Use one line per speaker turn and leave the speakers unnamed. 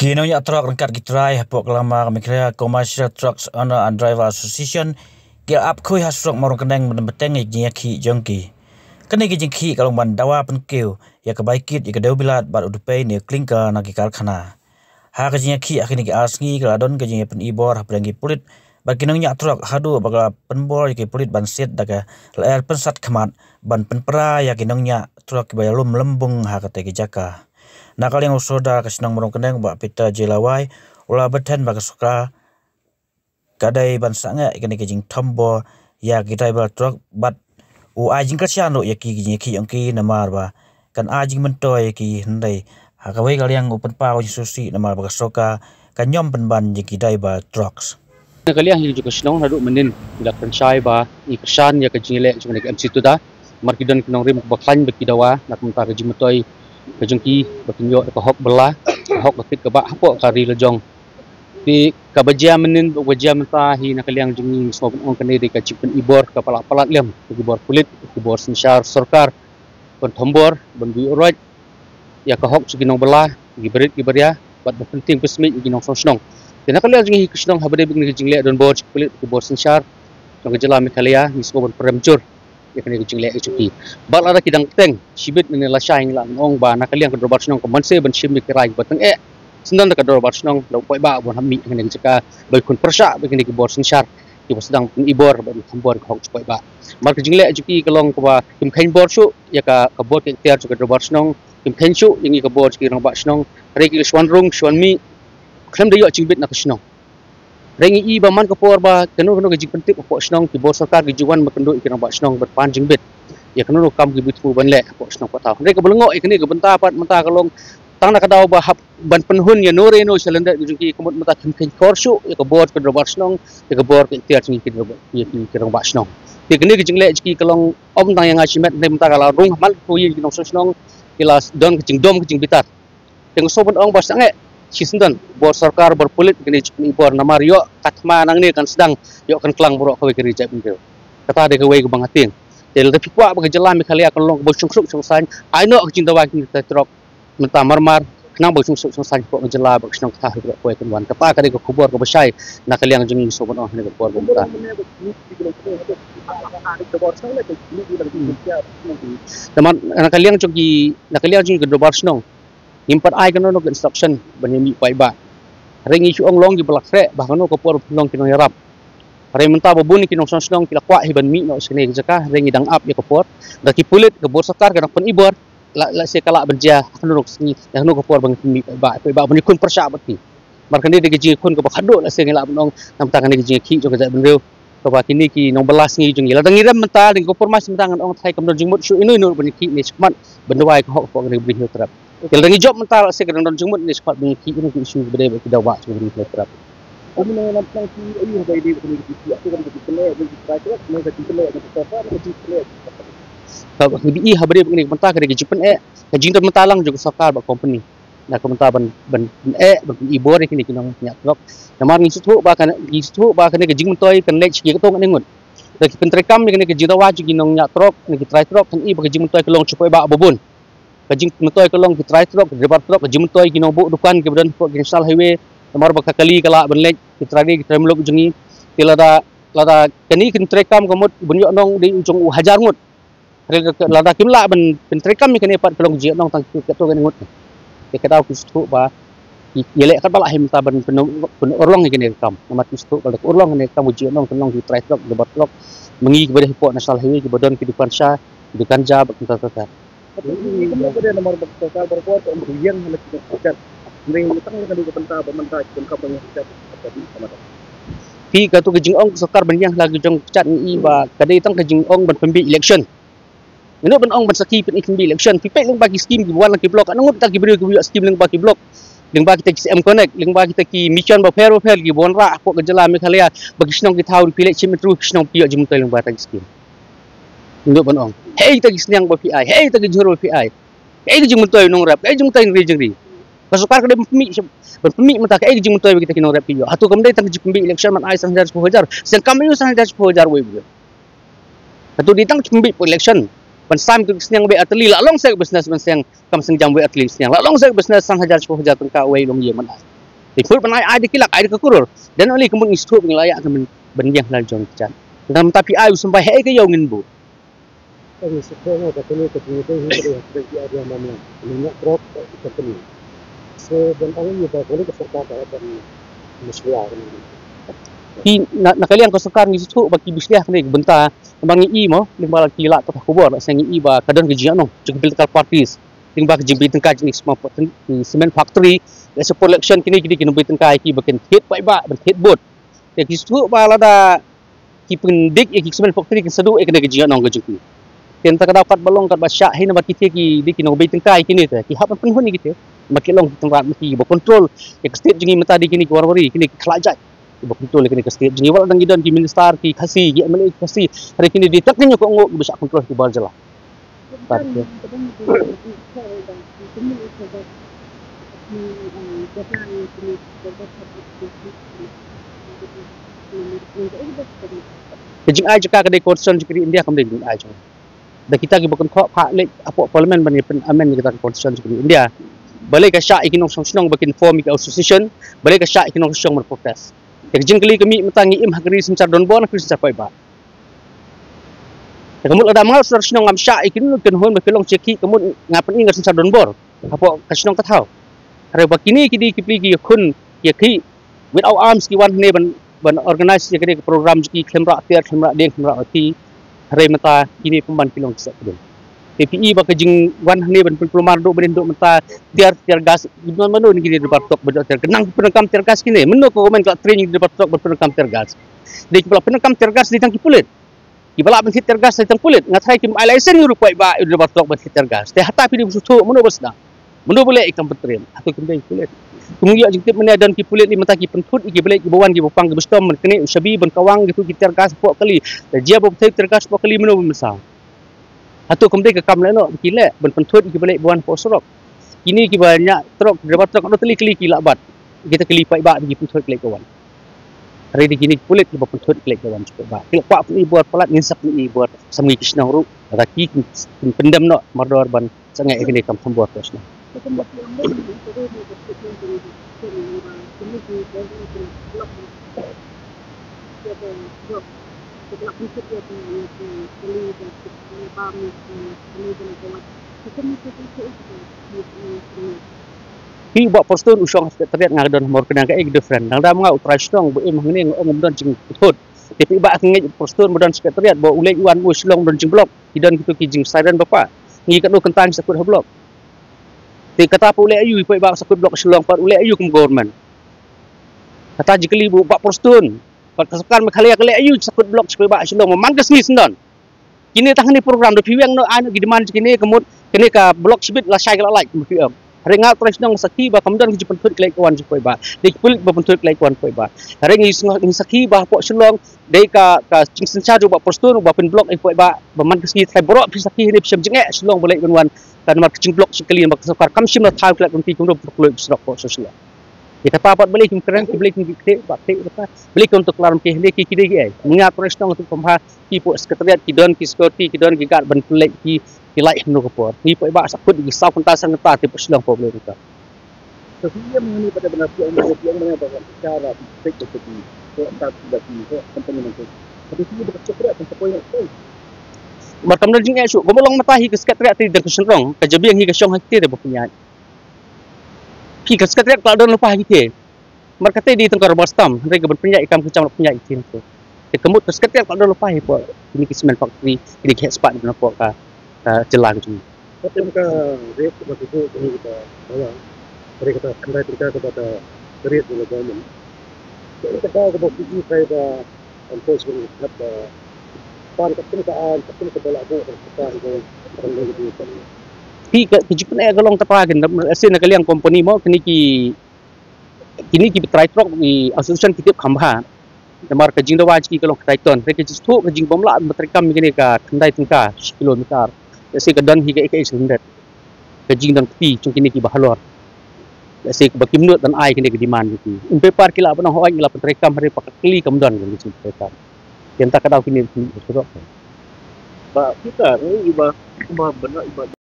Ginonya truck rengkat gitrai hapok lama mikrea Commercial Trucks Owner and Driver Association gil up kui hasrok morong keneng beteng igi ki jongki. Kene gi jengki kalau mandawa penkiu ya kebaikit ya kedau bilat bar udupai ni klingka nagi karkhana. Ha kajinya ki akhirnya gi asngi keladon kajinya pen ibor haprengi pulit baginonya truck hadu bagala penbor ya pulit ban set daga ler pensat kemat ban penpera ya ginongnya truck bayalum lembung ha kate jaka. Nakal yang usoda kesenang morong keneng bak pita jelawai ulah beten bak suka kadai ban sanga ikan kejing tombo ya kita bal truk bat u ajing kasiano ya ki yongki namar ba kan ajing mentoy ki hendai hakawai kaliang open power susi namar bak soka kan nyom penban jiki dai ba trucks
kaliang yang juga senang hadu menin bila kencai ba iksan ya kejing lek cuma MC tu dah markidan kenong rim baklan bekidawa nak mentah kejing mentoy kejengki bertunjuk ke hok belah hok ketik ke bak hapok kari lejong di kabajian menin bajian mentahi nak liang jengi semua orang kene di kacipen ibor kepala palat lem ibor kulit ibor sensar sorkar kon tombor bendu urut ya ke hok suginong belah giberit giberia bat penting pesmi ginong sonong dan nak liang jengi kusnong habade begini jenglek don bor kulit ibor sensar nang jela mekalia ni semua peremjur ya kena kucing lek cuti bal ada kidang teng sibit ni la shaing la ong ba nak liang kedor barsenong ko manse ban shim kirai bateng sendan ka dor barsenong lo poi ba bon hammi kena jeka bai kun persha begini ke bor sensar ki sedang ibor ban tambor ko poi ba mar kucing lek cuti kalong ko ba kim khain bor su ya ka bor ke tiar ka dor barsenong kim khain su yang ka bor ki rong barsenong regi swan rung swan mi klem de yo cingbit nak senong rengi i baman kapor ba kanu ke penting ko snong ki bor sarkar ki juwan makendo ikirang ba snong berpan jingbit ya kanu kam ki bitfu ban le ko snong patau re ka belengok ikni ke benta pat menta kalong tang nak daw ba hap ban penhun ya nore no selenda ki kumut mata kimken korsu ya ka bor ke ba snong ya ka bor ke tiar ki kirang ba snong ki kini ki jingle ki kalong om tang yang achimet ne menta kala rung mal ko yi ki nong snong kilas don ki jingdom ki jingbitar teng soban ong ba sange Sisendan bor sarkar berpulit kini ibor namar yo katma nang ni kan sedang yo kan kelang buruk kau kiri jap ini kata ada kau bang ating jadi tapi kuat bagi jalan mikhalia kan long bocung suk sungsan I know cinta wajib kita trok mentah marmar kenang bocung suk sungsan kau menjelah bagi senang kata kau kan wan kata kali kau kubur kau bersai nak kalian jeng sobat oh ni kubur kau mentah teman nak kalian jogi nak kalian jogi kedua senang impat ai kan no instruction banyami pai ba rengi chu ong long gi balak fre ba kanu ko por long kinong yarap re menta babuni kinong sonsong kila kwa hiban mi no sene jaka rengi dang up ya ko por da ki pulit ke bor sakar kan pen ibor la se kala berja kanu sini ya kanu ko por bang mi ba bani kun persya bati mar kan de ji kun ko ba khado la se ngila nong nam tangan de ji ki jo ga benreu ko ba kini ki nong belas ngi jung ila dangiram menta ding ko por mas mentangan ong thai kam jingmut su inu bani ki ni smat benwai ko ko ngi bri terap kalau lagi job mental saya kadang kadang cuma ni sepat mengiki ini isu berdaya kita buat cuma ini terap. Kami nak nampak si ayuh bagi dia kena kita aku kan kita kena bagi kita tu kena kita kena kita apa kita kena. Kalau BI habis begini mental kena Jepun kajing tu mentalang juga sakar buat company. Nak mental ban ibor ini kena punya truk. Namar ngisutu bahkan kajing mentoy kena lech kita tu ngengut. Lagi pentrekam kena kajing tawa juga nong truk kena try truk kan i bagi kajing mentoy kelong cupai bak babun. Kajing mentoy kelong ki try truk driver truk kajing mentoy ki nobuk dukan ke badan ko national highway nomor bakakali kala benlek ki try ki tremlok jungi tilada lada kani kin trekam komot bunyo nong di ujung hajar ngut lada kimla ben trekam mi kani pat kelong ji nong tang ki to kan ngut ke kata ku stu ba yelek kan bala him ta ben urlong ki ni kam nomor ku stu bala urlong ni kam ji nong kelong ki try truk driver truk mengi ke badan ko national highway ki badan ki dukan sha dukan jab kata ini kemudian ada nomor total berkuat untuk yang melakukan pekerjaan. Ring utang yang kami kepentar pemerintah company kita tadi sama. Pi katu kejing ong sekar benyang lagi jong pecat ni ba kadai tang kejing ong ban pembi election. Ini ban ong ban saki pembi election. Pi pek leng bagi skim di buat lagi blok. Anong kita beri ke skim leng bagi blok. Leng bagi kita CM connect, leng bagi kita ki mission ba fair gi bon ra ko kejala mekhalia bagi senong kita tahu pilih cim terus senong piak jemtai leng bagi skim. Untuk ban ong hey tagi seniang ba PI hey tagi jurul PI hey jing mentoy nong rap hey jing mentoy ngri pasukar ke pemik mata hey jing mentoy kita kinong rap yo hatu kamdai tang jing pemik election man ai 110,000 sen kami yo 110,000 we bu hatu ditang pemik election pan sam ke seniang be atli la long sek business man seng kam seng jam we atli seniang la long sek business 110,000 tang ka we long ye man Ikut penai ai dikilak ai kekurur. Dan oleh kemun istu penglayak kemun benjang lan jong cat. Dan tapi ai sampai hai ke yongin bu.
Tapi sebenarnya katanya ketemu itu seperti ada mana minyak drop katanya. Sebenarnya juga boleh keserta dan musliah.
Ki nakalian ko sekar ni su baki bisliah ni benta bangi i mo limba kila to kubor sangi i ba kadon ke jiano jeng political parties limba ke jimbi tengka jenis semua cement factory le support election kini kini tengka ki bakin hit ba hit boat ya ki su ba lada ki pendik ki cement factory ki sedu e ke jiano ke jengki ken ta dapat balong kat basya hina baki ki di kini tengka kini ta ki hapan penhun ni gitu makilong tengka mesti ba control ya state jengi mata di kini warwari kini kelajat betul kini ke state jengi wala dang gidan ki minister ki khasi ki MLA khasi hari kini ditaknya ko ngok bisa kontrol ki barjala kejing ai jaka kedai konstitusi jikri India kamde jing ai jong da kita ki bukan kok pak lek apa parlimen bani pen amen kita konstitusi jikri India balai ka sya ikinong song bakin form ki association balai ka sya ikinong song berprotest kejing kali kami metangi im hakri sencar don bon hakri sencar pai ba kemun ada mangal sar sinong am sya ikin ken hon bekelong ceki kemun ngapen ingat sencar don bor apa kasinong kathau hari bakini kidi kipli ki kun ki without arms ki wan ne ban organize je kede program ki khemra deng khemra ati hari mata kini pemban kilong kisah kedul TPI ba kejing wan ne ban pelumar do ben do mata tiar gas gimana mano ni kini debat tok bedok tiar kenang penekam tiar gas kini meno ko komen ka training debat tok penekam tiar gas de kepala penekam tiar gas di tangki pulit kibala ben tiar gas di tang pulit ngatai kim alaisen yuru pai ba debat tok ben tiar gas te hata pi di susu meno basda meno boleh ikam petrim atau kim pulit kemudian jengtip meni dan ki pulit di mata ki pentut ki boleh ki bawan ki bopang ki bestom kene usabi ben kawang gitu ki tiar gas pok kali dia bo tiar gas pok kali meno besar atau kemudian ke kam leno kile ben pentut ki balik buan posorok kini ki banyak truk debat truk ada teli kila bat kita keli pai ba di pentut kile kawan hari di kini kulit ki pentut kile kawan cukup ba kila pak ni buat pelat nginsak ni buat samui kisna ru ada ki pendam no mardor ban sangai kini kam sambuat tosna Hi buat postur usang sekretariat ngadon mor kenang ka different nang da mga utrasong bu emang ni ngom don jing putut tapi ba ngej postur modon sekretariat bo ulai wan mo silong don jing blok hidon kitu ki jing siren bapa ngi kat do kentang sakut blok ti kata pa ulai ayu ipai ba sakut blok silong par ulai ayu kum government kata jikeli bu ba postur pat kasakan makhalia kali ayu sakut blok supaya ba silong mamangkas ni sendon kini tangani program do piwang no anu gideman kini kemud kini ka blok sibit la syai la like piwang hari ngal terus nang saki ba kemudian ki pentut klek kawan supaya ba dik pulik ba pentut klek kawan supaya ba hari ngi saki ba pok silong dei ka cing senca jo ba postur ba pen blok supaya ba man kesi thai borok pi saki ni psem jenge silong boleh benwan kan mar cing blok sekali ba kasar kamsim na thai klek kunti kumro blok srok pok sosial kita papat balik kim keren ki balik ki kte ba te ba balik untuk laram ke ki ki dei ngat terus nang untuk pemha ki pok sekretariat ki don ki security ki don ki gad ben pelek ki like no kapor ni pa iba sakut di saw kuntasan ngata te silang problem kita
Sebenarnya mengenai pada benar yang mana bahwa cara baik seperti tak bagi company itu tapi ini betul sekretariat untuk poin itu
matam na jing esu gomolong matahi ke sekretariat ti dan kusenrong kajabi yang hi ka syong hakti de punya ki ka sekretariat kalau don lupa hakti markate di tengkar bastam mereka berpunya ikam kecam punya itin tu kemut sekretariat kalau don lupa hi po ini kismen factory ini ke spot di po ka jelang tu.
Tapi mereka rate seperti itu ini kita bawa mereka kita kembali kepada rate oleh government. Jadi kita tahu kepada sisi saya dah enforcement ada pan kepentingan kepala abu kita itu perlu dibuat.
Hi kejipan galong tapagin asin nakaliang company mo kini ki try truck di association kitip khamba namar ka jingda waj ki galong kaiton reke jistu ka jing bomla matrikam kini ka thandai tingka kilometer जैसे कदन ही के एक cylinder causing दन pi chung kini ki bahalor जैसे bakimnut dan ai kini ki demand ki in paper kila bana hoai ngila petrekam hari pakli kamdan kini chung paper yang tak kadau kini
ba kita ni iba benar iba